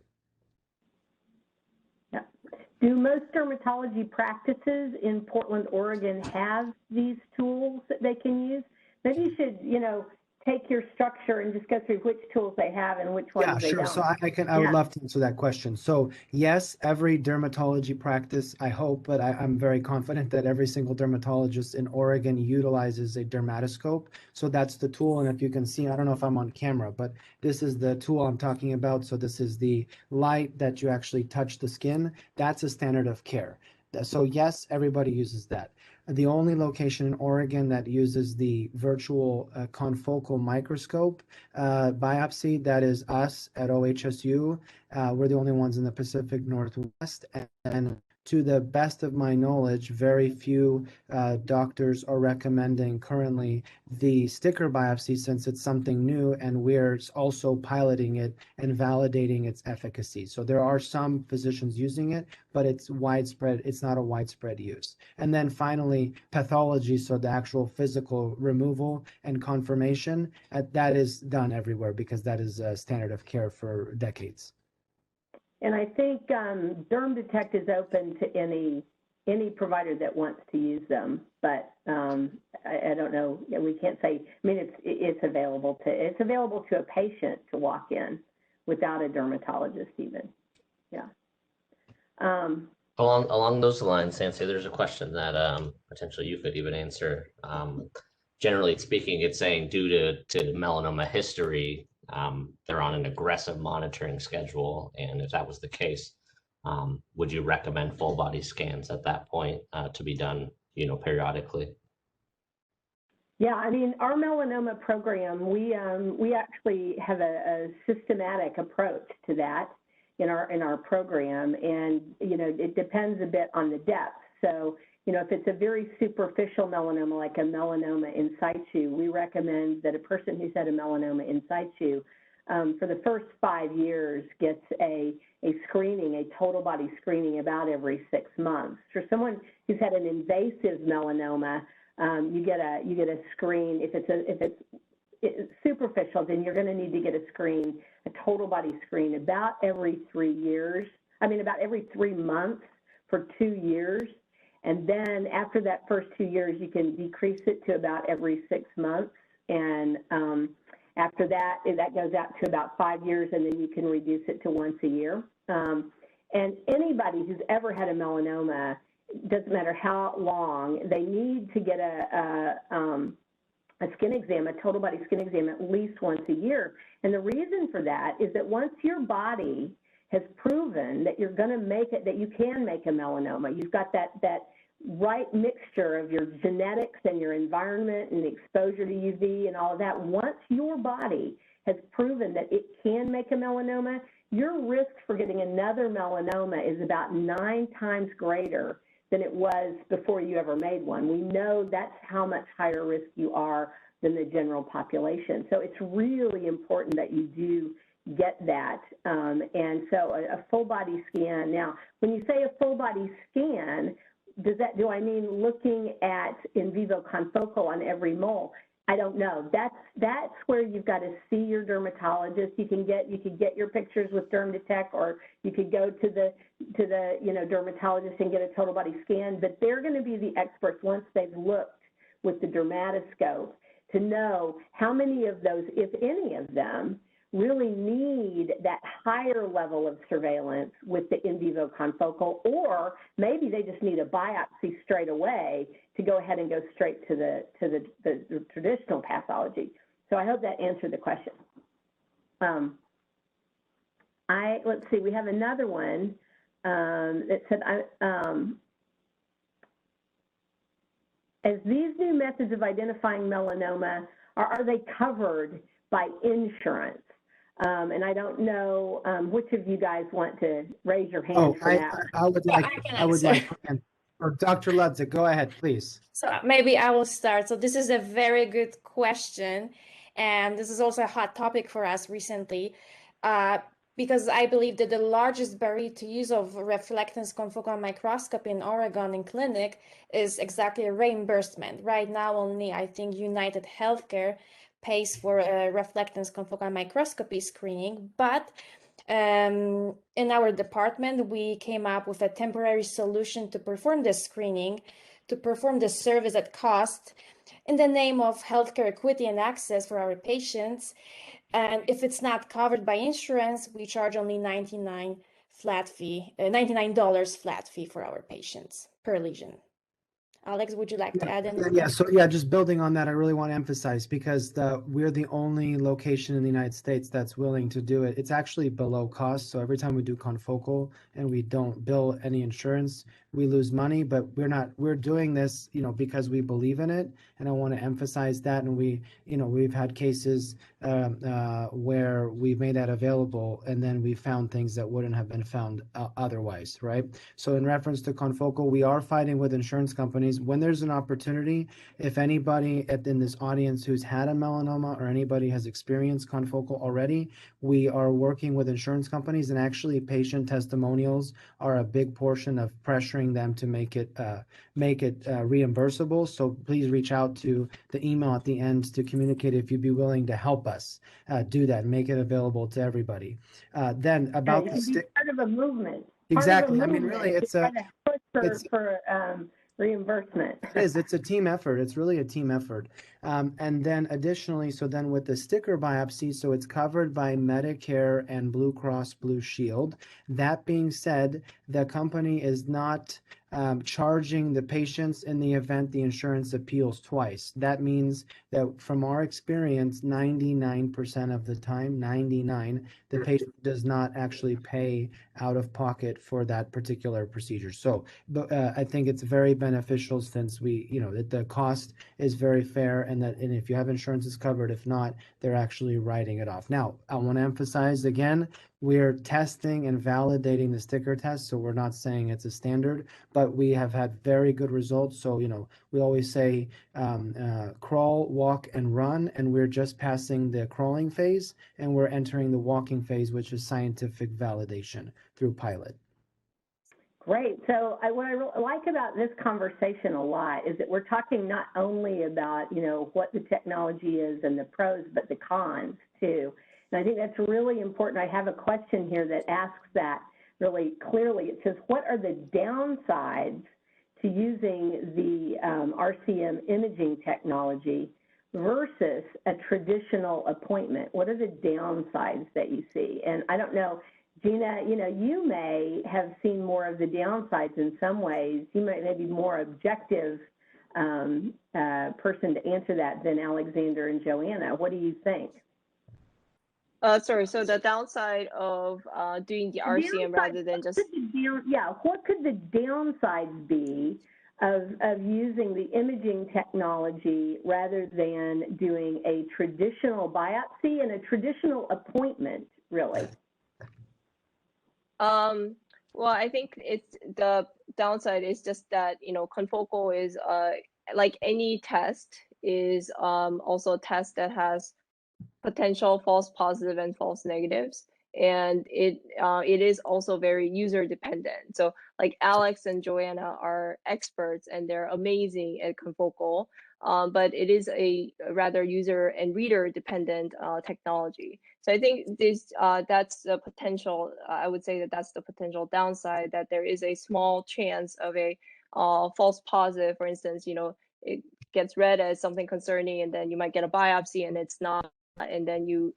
Yeah. Do most dermatology practices in Portland, Oregon have these tools that they can use? Maybe you should, take your structure and just go through which tools they have and which ones they sure. don't. So I would love to answer that question. So yes, every dermatology practice, I hope, but I'm very confident that every single dermatologist in Oregon utilizes a dermatoscope. So that's the tool. And if you can see, I don't know if I'm on camera, but this is the tool I'm talking about. So this is the light that you actually touch the skin. That's a standard of care. So yes, everybody uses that. The only location in Oregon that uses the virtual confocal microscope biopsy, that is us at OHSU. We're the only ones in the Pacific Northwest, and to the best of my knowledge, very few doctors are recommending currently the sticker biopsy since it's something new, and we're also piloting it and validating its efficacy. So there are some physicians using it, but it's widespread. It's not a widespread use. And then finally, pathology, so the actual physical removal and confirmation, that is done everywhere because that is a standard of care for decades. And I think DermDetect is open to any provider that wants to use them, but I don't know. We can't say. I mean, it's available to a patient to walk in without a dermatologist even. Yeah. Along those lines, Sansi, there's a question that potentially you could even answer. Generally speaking, it's saying due to melanoma history, they're on an aggressive monitoring schedule, and if that was the case, would you recommend full body scans at that point to be done, periodically? Yeah, I mean, our melanoma program, we actually have a systematic approach to that in our program, and it depends a bit on the depth. So, if it's a very superficial melanoma, like a melanoma in situ, we recommend that a person who's had a melanoma in situ for the first 5 years gets a screening, a total body screening about every 6 months. For someone who's had an invasive melanoma, you get a screen. If it's superficial, then you're going to need to get a total body screen about every 3 years. About every 3 months for 2 years. And then after that first 2 years, you can decrease it to about every 6 months. And after that, that goes out to about 5 years, and then you can reduce it to once a year. And anybody who's ever had a melanoma, doesn't matter how long, they need to get a skin exam, a total body skin exam, at least once a year. And the reason for that is that once your body has proven that you're going to make it, that you can make a melanoma, you've got that right mixture of your genetics and your environment and the exposure to UV and all of that. Once your body has proven that it can make a melanoma, your risk for getting another melanoma is about 9 times greater than it was before you ever made one. We know that's how much higher risk you are than the general population. So it's really important that you do get that. And so a full body scan. Now, when you say a full body scan, do I mean looking at in vivo confocal on every mole? I don't know. That's where you've got to see your dermatologist. You could get your pictures with DermDetect, or you could go to the dermatologist and get a total body scan. But they're going to be the experts once they've looked with the dermatoscope to know how many of those, if any of them, really need that higher level of surveillance with the in vivo confocal, or maybe they just need a biopsy straight away to go ahead and go straight to the traditional pathology. So I hope that answered the question. Let's see, we have another one that said, as these new methods of identifying melanoma, are they covered by insurance? And I don't know which of you guys want to raise your hand for that. I would like, or Dr. Ludzik, go ahead, please. So maybe I will start. So this is a very good question. And this is also a hot topic for us recently, because I believe that the largest barrier to use of reflectance confocal microscopy in Oregon in clinic is exactly reimbursement. Right now, only I think United Healthcare pays for a reflectance confocal microscopy screening, but in our department, we came up with a temporary solution to perform this screening, to perform the service at cost in the name of healthcare equity and access for our patients. And if it's not covered by insurance, we charge only $99 flat fee for our patients per lesion. Alex, would you like to add anything? Yeah, so just building on that, I really want to emphasize because we're the only location in the United States that's willing to do it. It's actually below cost. So every time we do confocal and we don't bill any insurance, we lose money, but we're doing this, because we believe in it. And I want to emphasize that. And we've had cases where we've made that available and then we found things that wouldn't have been found otherwise, right? So in reference to confocal, we are fighting with insurance companies. When there's an opportunity, if anybody in this audience who's had a melanoma or anybody has experienced confocal already, we are working with insurance companies, and actually patient testimonials are a big portion of pressuring them to make it reimbursable. So please reach out to the email at the end to communicate if you'd be willing to help us do that and make it available to everybody. Then about it the can be stick. part of a movement. Exactly. I mean, really, it's a push for reimbursement. It's a team effort. It's really a team effort. And then additionally, so then with the sticker biopsy, so it's covered by Medicare and Blue Cross Blue Shield. That being said, the company is not charging the patients in the event the insurance appeals twice. That means that from our experience, 99% of the time, 99, the patient does not actually pay out of pocket for that particular procedure. So I think it's very beneficial since that the cost is very fair, and if you have insurance, it's covered. If not, they're actually writing it off. Now, I want to emphasize again, we're testing and validating the sticker test, so we're not saying it's a standard, but we have had very good results. So, we always say crawl, walk, and run, and we're just passing the crawling phase, and we're entering the walking phase, which is scientific validation through pilot. Great. So what I like about this conversation a lot is that we're talking not only about, what the technology is and the pros, but the cons too. And I think that's really important. I have a question here that asks that really clearly. It says, what are the downsides to using the RCM imaging technology versus a traditional appointment? What are the downsides that you see? And I don't know, Gina, you may have seen more of the downsides in some ways. You might be more objective person to answer that than Alexander and Joanna. What do you think? Sorry, so the downside of doing the RCM rather than just... what could the downsides be of using the imaging technology rather than doing a traditional biopsy and a traditional appointment, really? Well, I think it's the downside is just that, confocal is like any test is also a test that has potential false positive and false negatives, and it is also very user dependent. So like Alex and Joanna are experts and they're amazing at confocal, but it is a rather user and reader dependent technology. So I think that's the potential. I would say that that's the potential downside, that there is a small chance of a false positive. For instance, it gets read as something concerning, and then you might get a biopsy and it's not, and then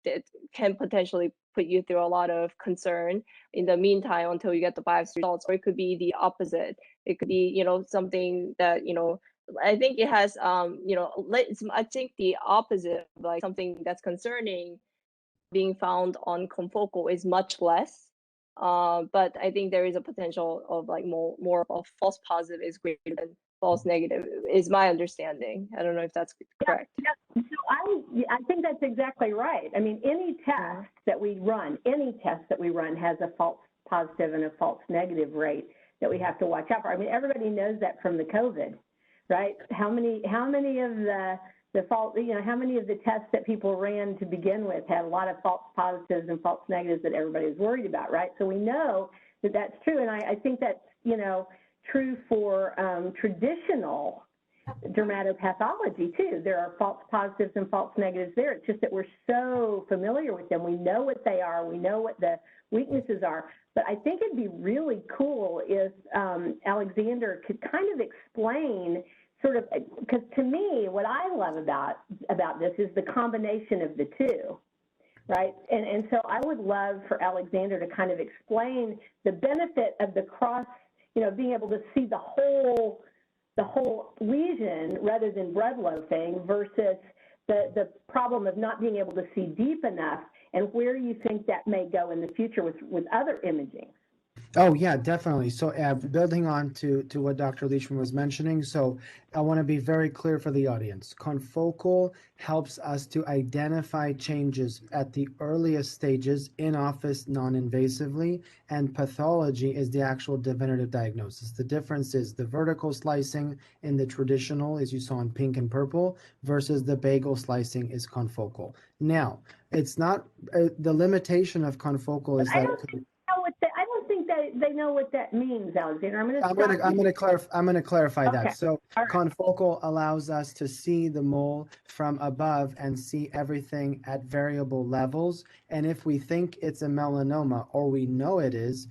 it can potentially put you through a lot of concern in the meantime until you get the biopsy results. Or it could be the opposite. It could be, something that, I think it has, I think the opposite, like something that's concerning being found on confocal is much less. But I think there is a potential of like more of false positive is greater than false negative, is my understanding. I don't know if that's correct. Yeah. So I think that's exactly right. I mean, any test that we run has a false positive and a false negative rate that we have to watch out for. I mean, everybody knows that from the COVID, right? How many of the false, how many of the tests that people ran to begin with had a lot of false positives and false negatives that everybody was worried about, right? So we know that that's true, and I think that's, true for traditional dermatopathology too. There are false positives and false negatives there. It's just that we're so familiar with them. We know what they are. We know what the weaknesses are. But I think it'd be really cool if Alexander could kind of explain sort of, because to me, what I love about this is the combination of the two, right? And so I would love for Alexander to kind of explain the benefit of the cross, being able to see the whole the whole lesion rather than bread loafing versus the problem of not being able to see deep enough, and where you think that may go in the future with other imaging. Oh, yeah, definitely. So building on to what Dr. Leachman was mentioning, so I want to be very clear for the audience. Confocal helps us to identify changes at the earliest stages in office non-invasively, and pathology is the actual definitive diagnosis. The difference is the vertical slicing in the traditional, as you saw in pink and purple, versus the bagel slicing is confocal. Now, it's not the limitation of confocal is I that don't think they know what that means, Alexander. I'm going to clarify Okay. that. So All right. confocal allows us to see the mole from above and see everything at variable levels. And if we think it's a melanoma, or we know it is,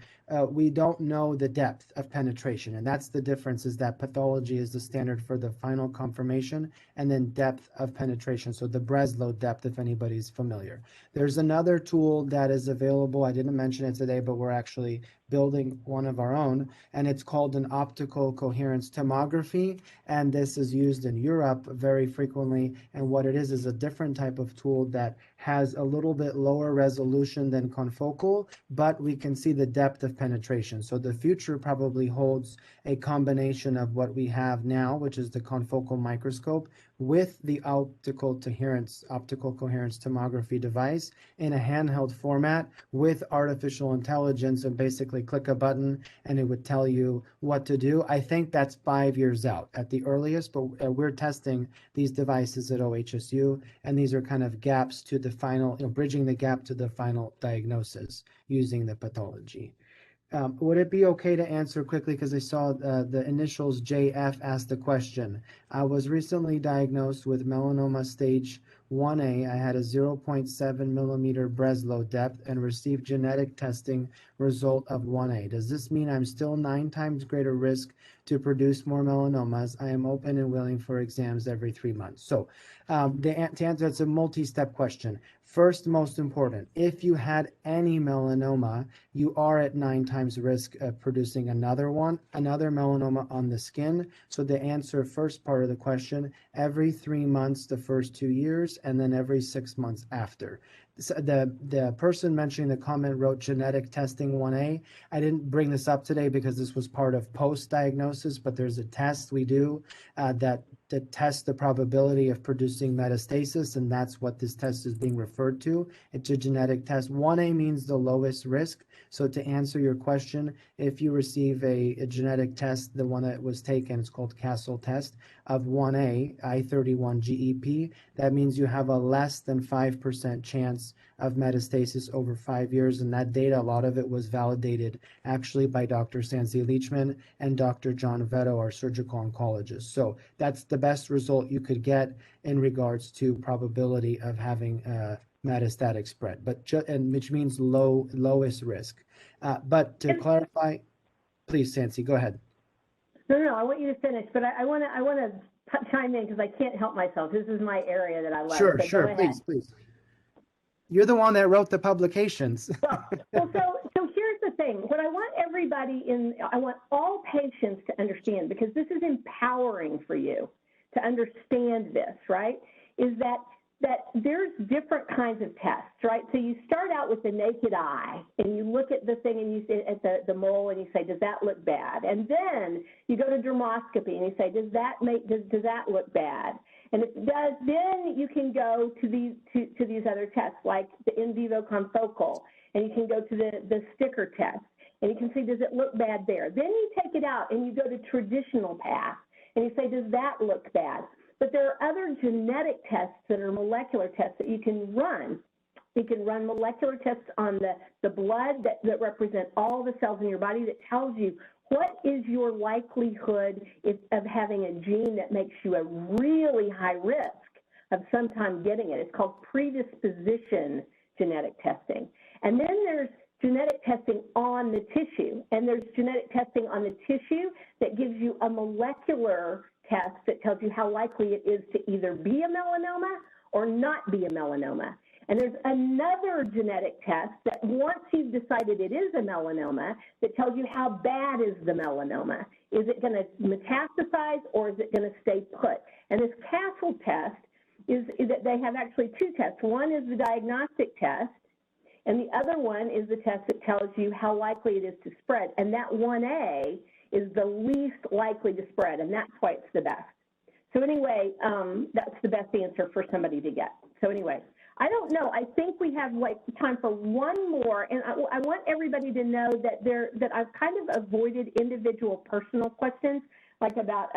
we don't know the depth of penetration. And that's the difference, is that pathology is the standard for the final confirmation, and then depth of penetration. So the Breslow depth, if anybody's familiar. There's another tool that is available. I didn't mention it today, but we're actually building one of our own, and it's called an optical coherence tomography. And this is used in Europe very frequently. And what it is a different type of tool that has a little bit lower resolution than confocal, but we can see the depth of penetration. So the future probably holds a combination of what we have now, which is the confocal microscope, with the optical coherence tomography device in a handheld format with artificial intelligence, and basically click a button and it would tell you what to do. I think that's 5 years out at the earliest, but we're testing these devices at OHSU, and these are kind of gaps to the final, bridging the gap to the final diagnosis using the pathology. Would it be okay to answer quickly, because I saw the initials JF asked the question. I was recently diagnosed with melanoma stage 1A. I had a 0.7 millimeter Breslow depth and received genetic testing result of 1A. Does this mean I'm still 9 times greater risk to produce more melanomas? I am open and willing for exams every 3 months. So to answer, it's a multi-step question. First, most important, if you had any melanoma, you are at 9 times risk of producing another melanoma on the skin. So the answer, first part of the question, every 3 months the first 2 years, and then every 6 months after. So the person mentioning the comment wrote genetic testing 1A. I didn't bring this up today because this was part of post-diagnosis, but there's a test we do that tests the probability of producing metastasis, and that's what this test is being referred to. It's a genetic test. 1A means the lowest risk. So to answer your question, if you receive a genetic test, the one that was taken, it's called Castle test, of 1A, I31 GEP, that means you have a less than 5% chance of metastasis over 5 years. And that data, a lot of it was validated actually by Dr. Sansi Leachman and Dr. John Vetto, our surgical oncologist. So that's the best result you could get in regards to probability of having metastatic spread, but which means lowest risk. But to clarify, please, Sansi, go ahead. No, I want you to finish, but I want to chime in because I can't help myself. This is my area that I love. Sure, please. You're the one that wrote the publications. So here's the thing. What I want everybody I want all patients to understand, because this is empowering for you to understand this, right, is that there's different kinds of tests, right? So you start out with the naked eye, and you look at the thing, and you say at the mole, and you say, does that look bad? And then you go to dermoscopy, and you say, does that look bad? And if it does, then you can go to these other tests, like the in vivo confocal, and you can go to the sticker test, and you can see, does it look bad there? Then you take it out, and you go to traditional path, and you say, does that look bad? But there are other genetic tests that are molecular tests that you can run. You can run molecular tests on the blood that represent all the cells in your body, that tells you what is your likelihood of having a gene that makes you a really high risk of sometime getting it. It's called predisposition genetic testing. And then there's genetic testing on the tissue, and there's genetic testing on the tissue that gives you a molecular test that tells you how likely it is to either be a melanoma or not be a melanoma. And there's another genetic test that once you've decided it is a melanoma, that tells you how bad is the melanoma. Is it going to metastasize or is it going to stay put? And this Castle test is that they have actually two tests. One is the diagnostic test, and the other one is the test that tells you how likely it is to spread. And that 1A is the least likely to spread, and that's why it's the best. So anyway, that's the best answer for somebody to get. So anyway, I don't know. I think we have like time for one more, and I want everybody to know that that I've kind of avoided individual personal questions, like about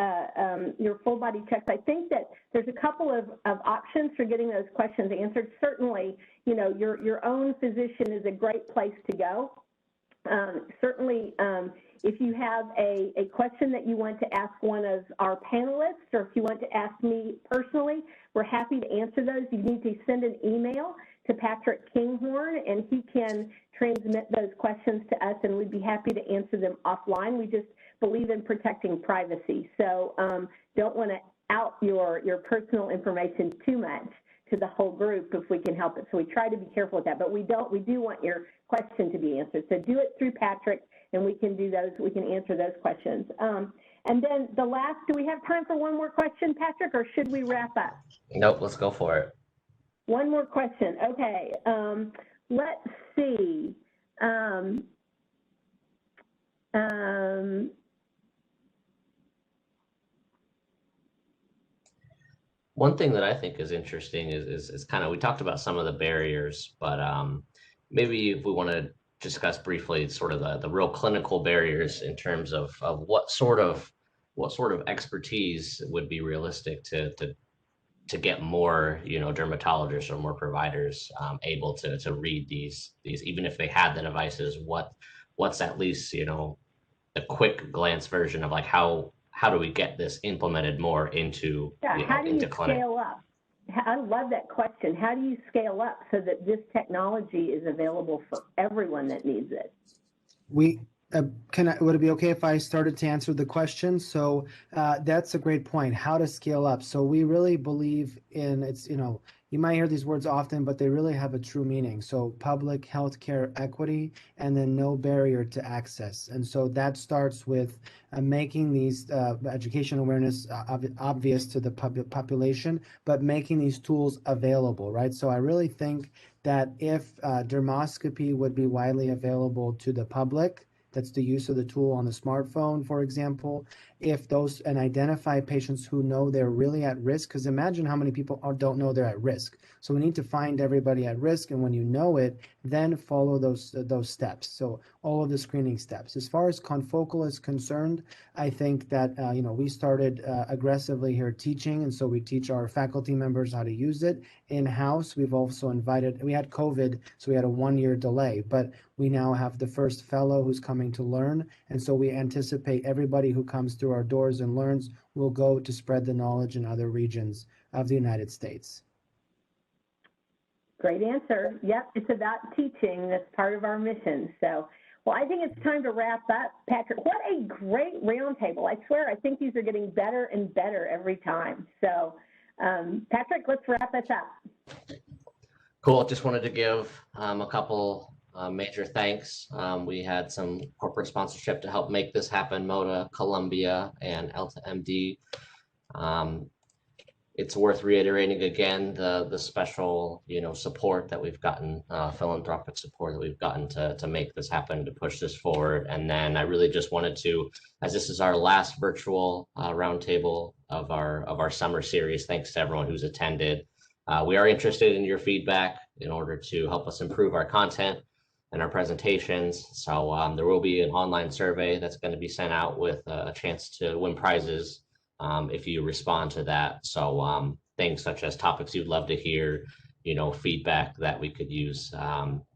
your full body checks. I think that there's a couple of options for getting those questions answered. Certainly, you know, your own physician is a great place to go. Certainly, if you have a question that you want to ask one of our panelists, or if you want to ask me personally, we're happy to answer those. You need to send an email to Patrick Kinghorn, and he can transmit those questions to us, and we'd be happy to answer them offline. We just believe in protecting privacy, so don't want to out your personal information too much to the whole group if we can help it. So we try to be careful with that, but we do want your question to be answered. So do it through Patrick, and we can do those. We can answer those questions. And then the last, do we have time for one more question, Patrick, or should we wrap up? Nope, let's go for it. One more question. Okay. Let's see. One thing that I think is interesting is kind of, we talked about some of the barriers, but maybe if we want to discuss briefly sort of the real clinical barriers in terms of what sort of expertise would be realistic to get more, you know, dermatologists or more providers able to read these, even if they had the devices, what's at least, you know, a quick glance version of like how do we get this implemented more into, you know, into clinic? Scale up? I love that question. How do you scale up so that this technology is available for everyone that needs it? Would it be okay if I started to answer the question? So that's a great point, how to scale up. So we really believe in, it's, you know, you might hear these words often, but they really have a true meaning. So public healthcare equity, and then no barrier to access. And so that starts with making these education awareness obvious to the population, but making these tools available, right? So I really think that if dermoscopy would be widely available to the public, that's the use of the tool on the smartphone, for example, if those, and identify patients who know they're really at risk, because imagine how many people don't know they're at risk. So we need to find everybody at risk, and when you know it, then follow those steps. So all of the screening steps. As far as confocal is concerned, I think that you know, we started aggressively here teaching, and so we teach our faculty members how to use it in-house. We've also invited, we had COVID, so we had a 1-year delay, but we now have the first fellow who's coming to learn, and so we anticipate everybody who comes through our doors and learns will go to spread the knowledge in other regions of the United States. Great answer. Yep, it's about teaching. That's part of our mission. So, well, I think it's time to wrap up. Patrick, what a great roundtable. I swear, I think these are getting better and better every time. So, Patrick, let's wrap this up. Cool. Just wanted to give a couple major thanks. We had some corporate sponsorship to help make this happen, Moda, Columbia, and Alta MD. It's worth reiterating again the special, you know, support that we've gotten, philanthropic support that we've gotten to make this happen, to push this forward. And then I really just wanted to, as this is our last virtual roundtable of our summer series, thanks to everyone who's attended. We are interested in your feedback in order to help us improve our content and our presentations. So there will be an online survey that's going to be sent out with a chance to win prizes if you respond to that. So things such as topics you'd love to hear, you know, feedback that we could use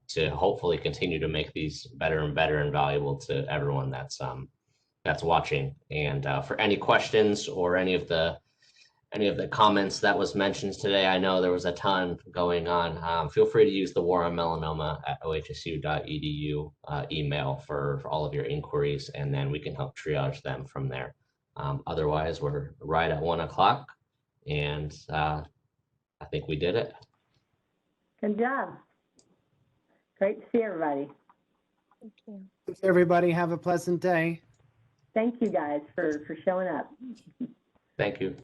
to hopefully continue to make these better and better and valuable to everyone that's watching. And for any questions or any of the comments that was mentioned today, I know there was a ton going on. Feel free to use the waronmelanoma@ohsu.edu email for all of your inquiries, and then we can help triage them from there. Otherwise, we're right at 1 o'clock, and I think we did it. Good job. Great to see everybody. Thank you. Everybody have a pleasant day. Thank you guys for showing up. Thank you.